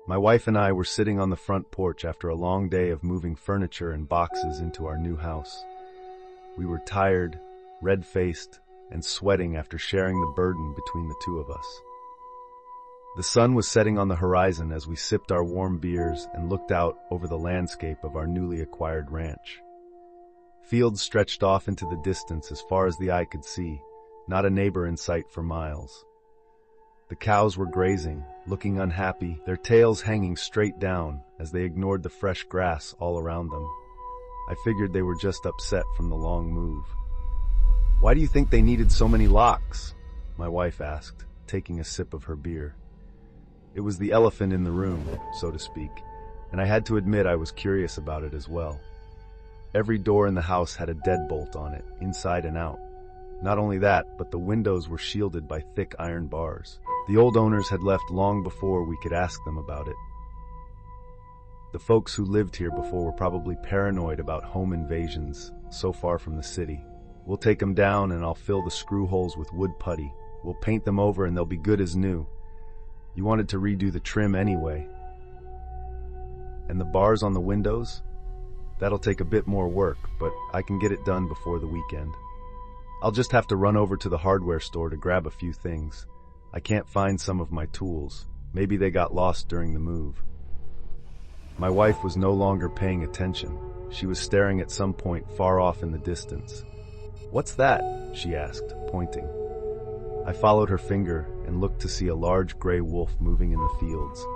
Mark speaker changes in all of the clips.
Speaker 1: My wife and I were sitting on the front porch after a long day of moving furniture and boxes into our new house. We were tired, red-faced, and sweating after sharing the burden between the two of us. The sun was setting on the horizon as we sipped our warm beers and looked out over the landscape of our newly acquired ranch. Fields stretched off into the distance as far as the eye could see, not a neighbor in sight for miles. The cows were grazing, looking unhappy, their tails hanging straight down as they ignored the fresh grass all around them. I figured they were just upset from the long move. "Why do you think they needed so many locks?" my wife asked, taking a sip of her beer. It was the elephant in the room, so to speak, and I had to admit I was curious about it as well. Every door in the house had a deadbolt on it, inside and out. Not only that, but the windows were shielded by thick iron bars. The old owners had left long before we could ask them about it. The folks who lived here before were probably paranoid about home invasions, so far from the city. "We'll take them down and I'll fill the screw holes with wood putty. We'll paint them over and they'll be good as new. You wanted to redo the trim anyway. And the bars on the windows? That'll take a bit more work, but I can get it done before the weekend. I'll just have to run over to the hardware store to grab a few things. I can't find some of my tools. Maybe they got lost during the move." My wife was no longer paying attention. She was staring at some point far off in the distance. "What's that?" she asked, pointing. I followed her finger and looked to see a large gray wolf moving in the fields.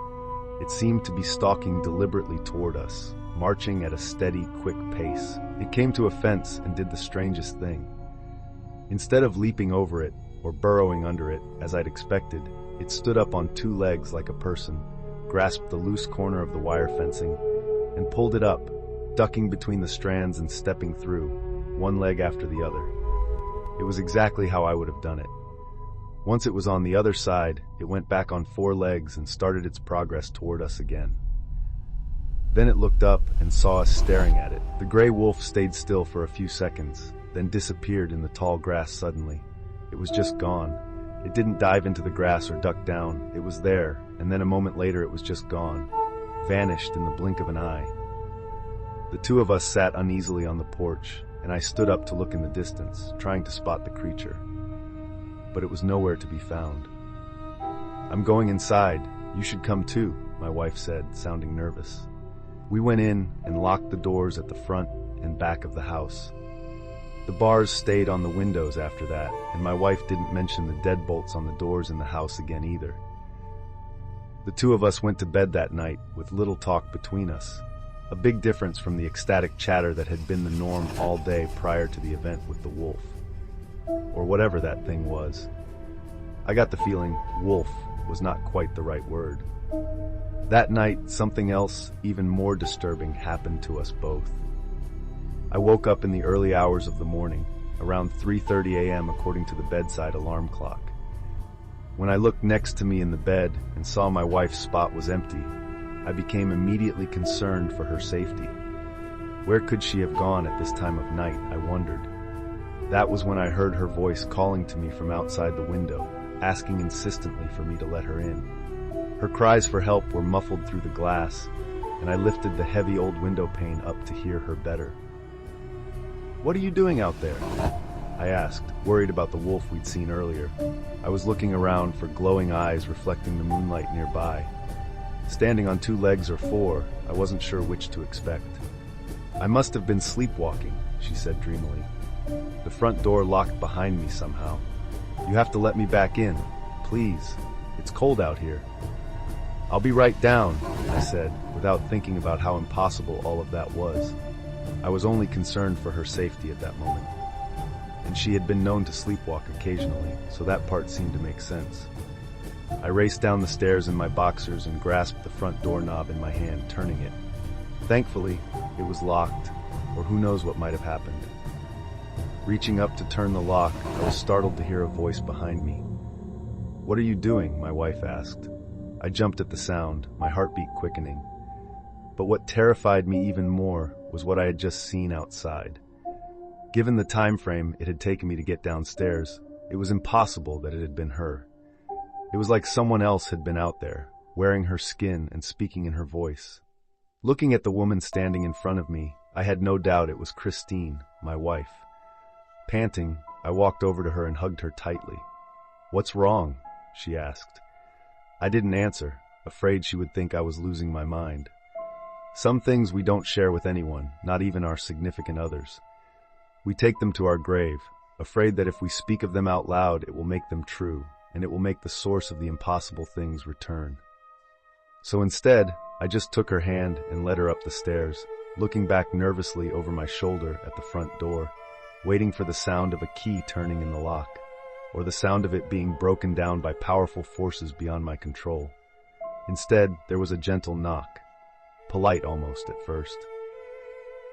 Speaker 1: It seemed to be stalking deliberately toward us, marching at a steady, quick pace. It came to a fence and did the strangest thing. Instead of leaping over it or burrowing under it, as I'd expected, it stood up on two legs like a person, grasped the loose corner of the wire fencing, and pulled it up, ducking between the strands and stepping through, one leg after the other. It was exactly how I would have done it. Once it was on the other side, it went back on four legs and started its progress toward us again. Then it looked up and saw us staring at it. The gray wolf stayed still for a few seconds, then disappeared in the tall grass suddenly. It was just gone. It didn't dive into the grass or duck down. It was there, and then a moment later it was just gone, vanished in the blink of an eye. The two of us sat uneasily on the porch, and I stood up to look in the distance, trying to spot the creature. But it was nowhere to be found. "I'm going inside. You should come too," my wife said, sounding nervous. We went in and locked the doors at the front and back of the house. The bars stayed on the windows after that, and my wife didn't mention the deadbolts on the doors in the house again either. The two of us went to bed that night with little talk between us, a big difference from the ecstatic chatter that had been the norm all day prior to the event with the wolf. Or whatever that thing was. I got the feeling wolf was not quite the right word. That night, something else, even more disturbing, happened to us both. I woke up in the early hours of the morning, around 3:30 a.m. according to the bedside alarm clock. When I looked next to me in the bed and saw my wife's spot was empty, I became immediately concerned for her safety. Where could she have gone at this time of night, I wondered. That was when I heard her voice calling to me from outside the window, asking insistently for me to let her in. Her cries for help were muffled through the glass, and I lifted the heavy old window pane up to hear her better. "What are you doing out there?" I asked, worried about the wolf we'd seen earlier. I was looking around for glowing eyes reflecting the moonlight nearby. Standing on two legs or four, I wasn't sure which to expect. "I must have been sleepwalking," she said dreamily. "The front door locked behind me somehow. You have to let me back in, please. It's cold out here." "I'll be right down," I said, without thinking about how impossible all of that was. I was only concerned for her safety at that moment. And she had been known to sleepwalk occasionally, so that part seemed to make sense. I raced down the stairs in my boxers and grasped the front doorknob in my hand, turning it. Thankfully, it was locked, or who knows what might have happened. Reaching up to turn the lock, I was startled to hear a voice behind me. "What are you doing?" my wife asked. I jumped at the sound, my heartbeat quickening. But what terrified me even more was what I had just seen outside. Given the time frame it had taken me to get downstairs, it was impossible that it had been her. It was like someone else had been out there, wearing her skin and speaking in her voice. Looking at the woman standing in front of me, I had no doubt it was Christine, my wife. Panting, I walked over to her and hugged her tightly. "What's wrong?" she asked. I didn't answer, afraid she would think I was losing my mind. Some things we don't share with anyone, not even our significant others. We take them to our grave, afraid that if we speak of them out loud, it will make them true, and it will make the source of the impossible things return. So instead, I just took her hand and led her up the stairs, looking back nervously over my shoulder at the front door, waiting for the sound of a key turning in the lock, or the sound of it being broken down by powerful forces beyond my control. Instead, there was a gentle knock, polite almost at first.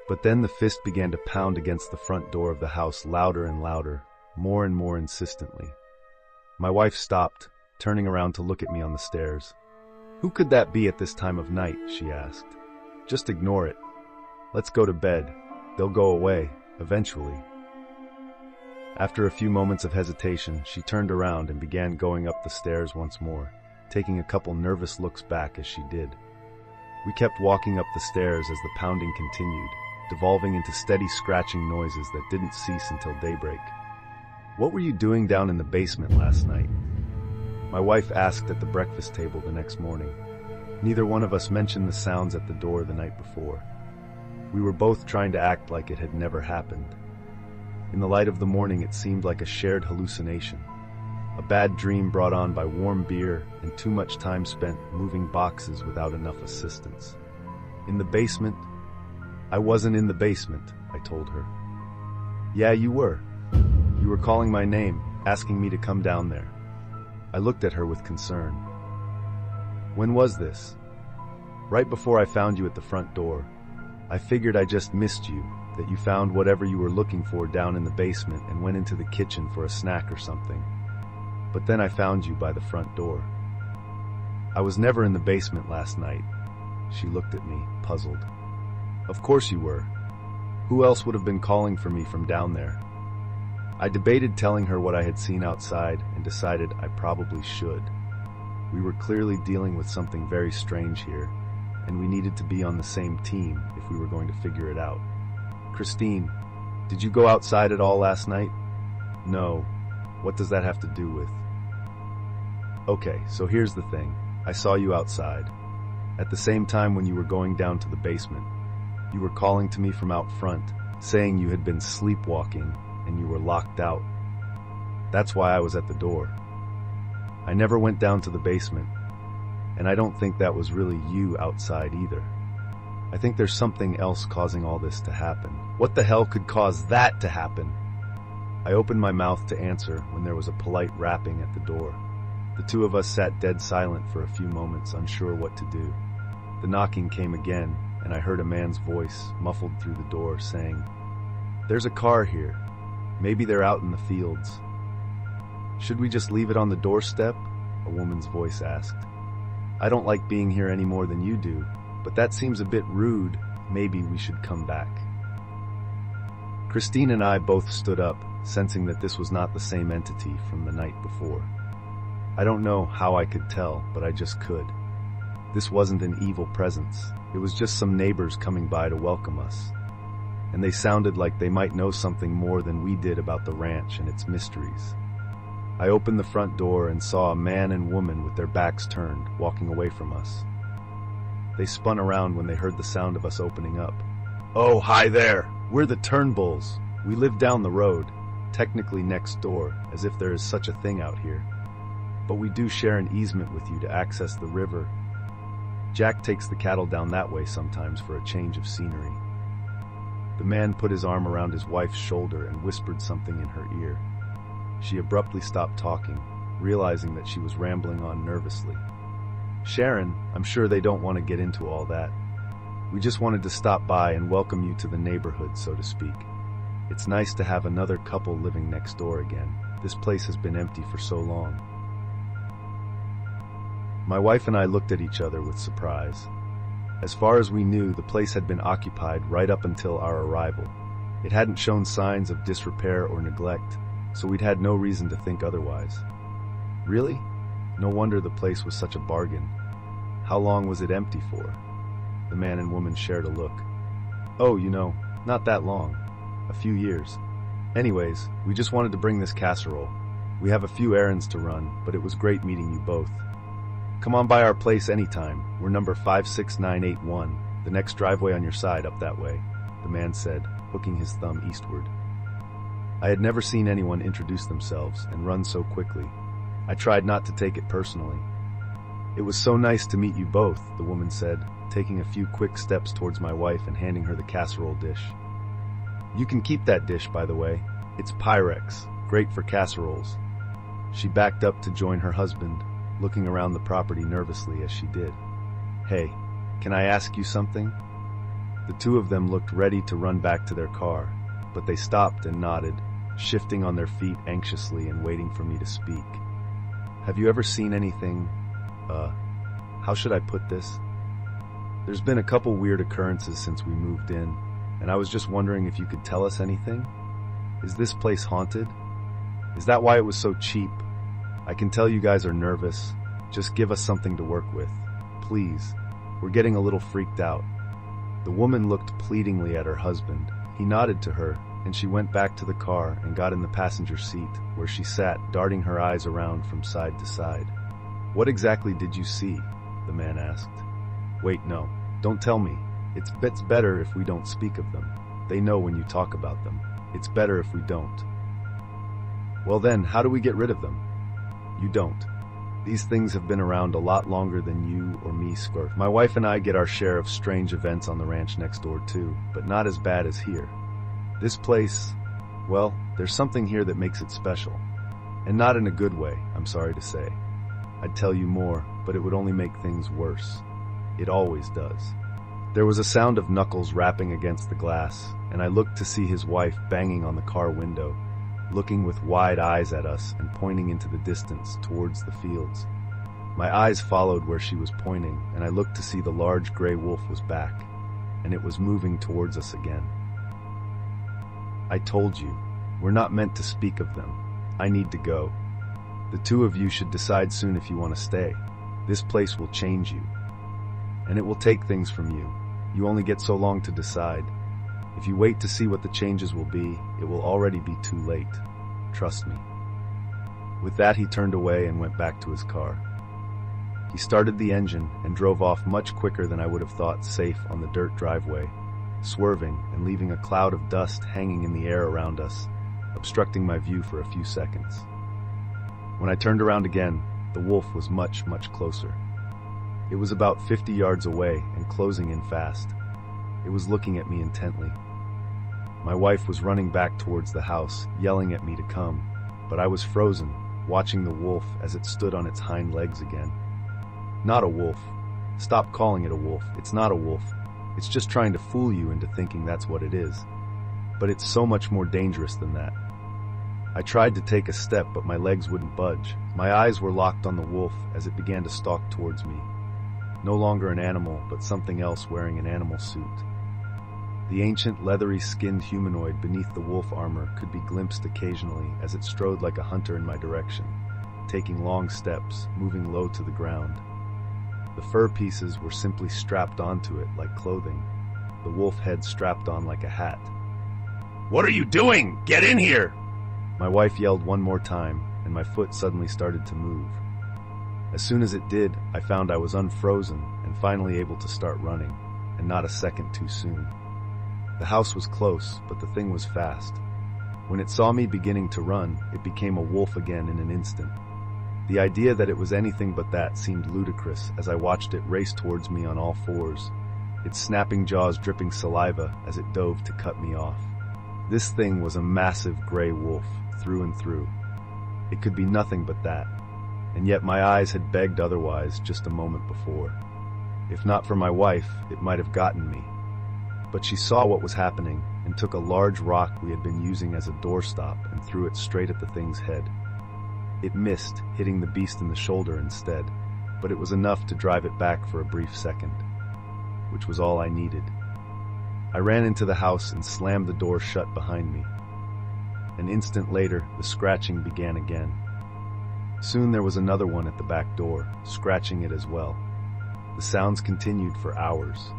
Speaker 1: But then the fist began to pound against the front door of the house louder and louder, more and more insistently. My wife stopped, turning around to look at me on the stairs. "Who could that be at this time of night?" she asked. "Just ignore it. Let's go to bed. They'll go away, eventually." After a few moments of hesitation, she turned around and began going up the stairs once more, taking a couple nervous looks back as she did. We kept walking up the stairs as the pounding continued, devolving into steady scratching noises that didn't cease until daybreak. "What were you doing down in the basement last night?" my wife asked at the breakfast table the next morning. Neither one of us mentioned the sounds at the door the night before. We were both trying to act like it had never happened. In the light of the morning, it seemed like a shared hallucination, a bad dream brought on by warm beer and too much time spent moving boxes without enough assistance. "In the basement?" "I wasn't in the basement," I told her. "Yeah, you were. You were calling my name, asking me to come down there." I looked at her with concern. "When was this?" "Right before I found you at the front door. I figured I just missed you, that you found whatever you were looking for down in the basement and went into the kitchen for a snack or something. But then I found you by the front door." "I was never in the basement last night." She looked at me, puzzled. "Of course you were. Who else would have been calling for me from down there?" I debated telling her what I had seen outside and decided I probably should. We were clearly dealing with something very strange here, and we needed to be on the same team if we were going to figure it out. "Christine, did you go outside at all last night?" "No. What does that have to do with?" "Okay, so here's the thing. I saw you outside. At the same time when you were going down to the basement, you were calling to me from out front, saying you had been sleepwalking and you were locked out. That's why I was at the door. I never went down to the basement, and I don't think that was really you outside either. I think there's something else causing all this to happen." "What the hell could cause that to happen?" I opened my mouth to answer when there was a polite rapping at the door. The two of us sat dead silent for a few moments, unsure what to do. The knocking came again, and I heard a man's voice, muffled through the door, saying, "There's a car here. Maybe they're out in the fields." "Should we just leave it on the doorstep?" a woman's voice asked. "I don't like being here any more than you do, but that seems a bit rude. Maybe we should come back." Christine and I both stood up, sensing that this was not the same entity from the night before. I don't know how I could tell, but I just could. This wasn't an evil presence. It was just some neighbors coming by to welcome us. And they sounded like they might know something more than we did about the ranch and its mysteries. I opened the front door and saw a man and woman with their backs turned, walking away from us. They spun around when they heard the sound of us opening up. "Oh, hi there! We're the Turnbulls. We live down the road, technically next door, as if there is such a thing out here. But we do share an easement with you to access the river. Jack takes the cattle down that way sometimes for a change of scenery." The man put his arm around his wife's shoulder and whispered something in her ear. She abruptly stopped talking, realizing that she was rambling on nervously. "Sharon, I'm sure they don't want to get into all that. We just wanted to stop by and welcome you to the neighborhood, so to speak. It's nice to have another couple living next door again. This place has been empty for so long." My wife and I looked at each other with surprise. As far as we knew, the place had been occupied right up until our arrival. It hadn't shown signs of disrepair or neglect, so we'd had no reason to think otherwise. Really? No wonder the place was such a bargain. How long was it empty for? The man and woman shared a look. Oh, not that long. A few years. Anyways, we just wanted to bring this casserole. We have a few errands to run, but it was great meeting you both. Come on by our place anytime. We're number 56981, the next driveway on your side up that way, the man said, hooking his thumb eastward. I had never seen anyone introduce themselves and run so quickly. I tried not to take it personally. It was so nice to meet you both, the woman said, taking a few quick steps towards my wife and handing her the casserole dish. You can keep that dish, by the way. It's Pyrex, great for casseroles. She backed up to join her husband, looking around the property nervously as she did. Hey, can I ask you something? The two of them looked ready to run back to their car, but they stopped and nodded, shifting on their feet anxiously and waiting for me to speak. Have you ever seen anything, how should I put this? There's been a couple weird occurrences since we moved in, and I was just wondering if you could tell us anything? Is this place haunted? Is that why it was so cheap? I can tell you guys are nervous. Just give us something to work with. Please. We're getting a little freaked out. The woman looked pleadingly at her husband. He nodded to her, and she went back to the car and got in the passenger seat, where she sat, darting her eyes around from side to side. What exactly did you see? The man asked. Wait, no. Don't tell me. It's better if we don't speak of them. They know when you talk about them. It's better if we don't. Well then, how do we get rid of them? You don't. These things have been around a lot longer than you or me, Squirt. My wife and I get our share of strange events on the ranch next door too, but not as bad as here. This place, well, there's something here that makes it special. And not in a good way, I'm sorry to say. I'd tell you more, but it would only make things worse. It always does. There was a sound of knuckles rapping against the glass, and I looked to see his wife banging on the car window, looking with wide eyes at us and pointing into the distance towards the fields. My eyes followed where she was pointing, and I looked to see the large gray wolf was back, and it was moving towards us again. I told you, we're not meant to speak of them. I need to go. The two of you should decide soon if you want to stay. This place will change you. And it will take things from you. You only get so long to decide. If you wait to see what the changes will be, it will already be too late. Trust me. With that, he turned away and went back to his car. He started the engine and drove off much quicker than I would have thought safe on the dirt driveway, swerving and leaving a cloud of dust hanging in the air around us, obstructing my view for a few seconds. When I turned around again, the wolf was much, much closer. It was about 50 yards away and closing in fast. It was looking at me intently. My wife was running back towards the house, yelling at me to come, but I was frozen, watching the wolf as it stood on its hind legs again. Not a wolf. Stop calling it a wolf. It's not a wolf. It's just trying to fool you into thinking that's what it is. But it's so much more dangerous than that. I tried to take a step, but my legs wouldn't budge. My eyes were locked on the wolf as it began to stalk towards me. No longer an animal, but something else wearing an animal suit. The ancient, leathery-skinned humanoid beneath the wolf armor could be glimpsed occasionally as it strode like a hunter in my direction, taking long steps, moving low to the ground. The fur pieces were simply strapped onto it like clothing, the wolf head strapped on like a hat. "What are you doing? Get in here!" My wife yelled one more time, and my foot suddenly started to move. As soon as it did, I found I was unfrozen and finally able to start running, and not a second too soon. The house was close, but the thing was fast. When it saw me beginning to run, it became a wolf again in an instant. The idea that it was anything but that seemed ludicrous as I watched it race towards me on all fours, its snapping jaws dripping saliva as it dove to cut me off. This thing was a massive gray wolf, through and through. It could be nothing but that, and yet my eyes had begged otherwise just a moment before. If not for my wife, it might have gotten me. But she saw what was happening and took a large rock we had been using as a doorstop and threw it straight at the thing's head. It missed, hitting the beast in the shoulder instead, but it was enough to drive it back for a brief second, which was all I needed. I ran into the house and slammed the door shut behind me. An instant later, the scratching began again. Soon there was another one at the back door, scratching it as well. The sounds continued for hours.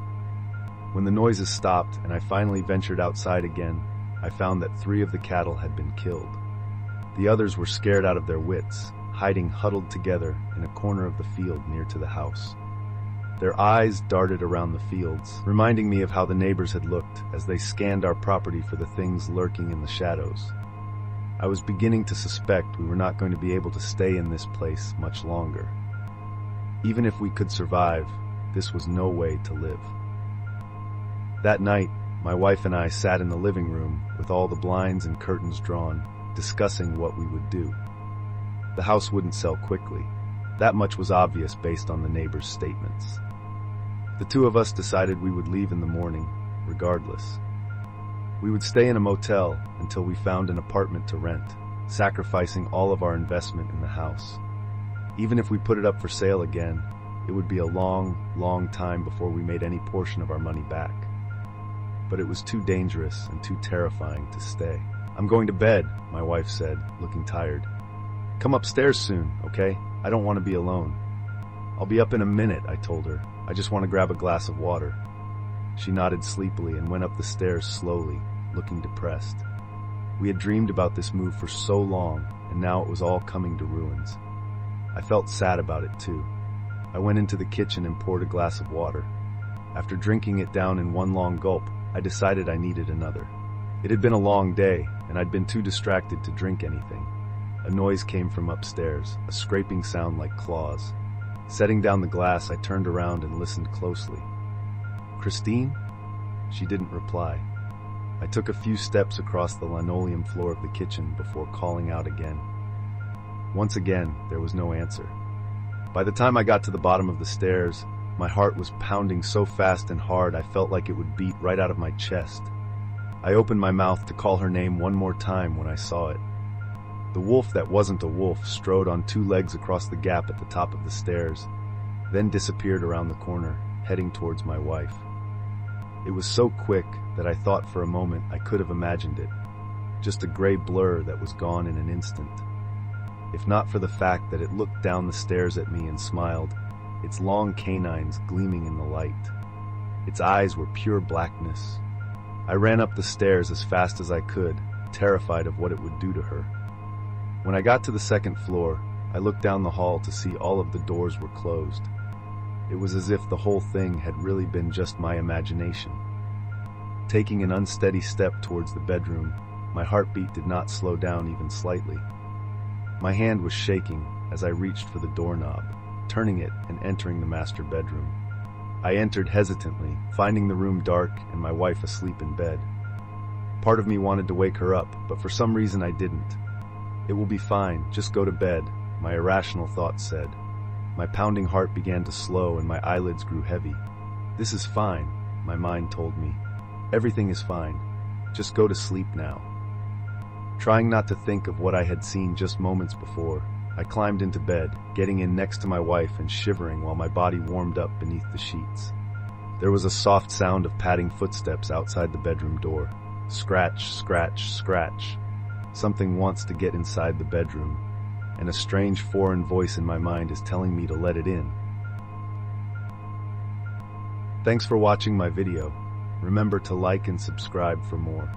Speaker 1: When the noises stopped and I finally ventured outside again, I found that 3 of the cattle had been killed. The others were scared out of their wits, hiding huddled together in a corner of the field near to the house. Their eyes darted around the fields, reminding me of how the neighbors had looked as they scanned our property for the things lurking in the shadows. I was beginning to suspect we were not going to be able to stay in this place much longer. Even if we could survive, this was no way to live. That night, my wife and I sat in the living room with all the blinds and curtains drawn, discussing what we would do. The house wouldn't sell quickly. That much was obvious based on the neighbors' statements. The 2 of us decided we would leave in the morning, regardless. We would stay in a motel until we found an apartment to rent, sacrificing all of our investment in the house. Even if we put it up for sale again, it would be a long, long time before we made any portion of our money back. But it was too dangerous and too terrifying to stay. "I'm going to bed," my wife said, looking tired. "Come upstairs soon, okay? I don't want to be alone." "I'll be up in a minute," I told her. "I just want to grab a glass of water." She nodded sleepily and went up the stairs slowly, looking depressed. We had dreamed about this move for so long, and now it was all coming to ruins. I felt sad about it too. I went into the kitchen and poured a glass of water. After drinking it down in one long gulp, I decided I needed another. It had been a long day, and I'd been too distracted to drink anything. A noise came from upstairs, a scraping sound like claws. Setting down the glass, I turned around and listened closely. "Christine?" She didn't reply. I took a few steps across the linoleum floor of the kitchen before calling out again. Once again, there was no answer. By the time I got to the bottom of the stairs, my heart was pounding so fast and hard I felt like it would beat right out of my chest. I opened my mouth to call her name one more time when I saw it. The wolf that wasn't a wolf strode on 2 legs across the gap at the top of the stairs, then disappeared around the corner, heading towards my wife. It was so quick that I thought for a moment I could have imagined it, just a gray blur that was gone in an instant. If not for the fact that it looked down the stairs at me and smiled, its long canines gleaming in the light. Its eyes were pure blackness. I ran up the stairs as fast as I could, terrified of what it would do to her. When I got to the 2nd floor, I looked down the hall to see all of the doors were closed. It was as if the whole thing had really been just my imagination. Taking an unsteady step towards the bedroom, my heartbeat did not slow down even slightly. My hand was shaking as I reached for the doorknob, turning it and entering the master bedroom. I entered hesitantly, finding the room dark and my wife asleep in bed. Part of me wanted to wake her up, but for some reason I didn't. "It will be fine, just go to bed," my irrational thoughts said. My pounding heart began to slow and my eyelids grew heavy. "This is fine," my mind told me. "Everything is fine. Just go to sleep now." Trying not to think of what I had seen just moments before, I climbed into bed, getting in next to my wife and shivering while my body warmed up beneath the sheets. There was a soft sound of padding footsteps outside the bedroom door. Scratch, scratch, scratch. Something wants to get inside the bedroom, and a strange foreign voice in my mind is telling me to let it in. Thanks for watching my video. Remember to like and subscribe for more.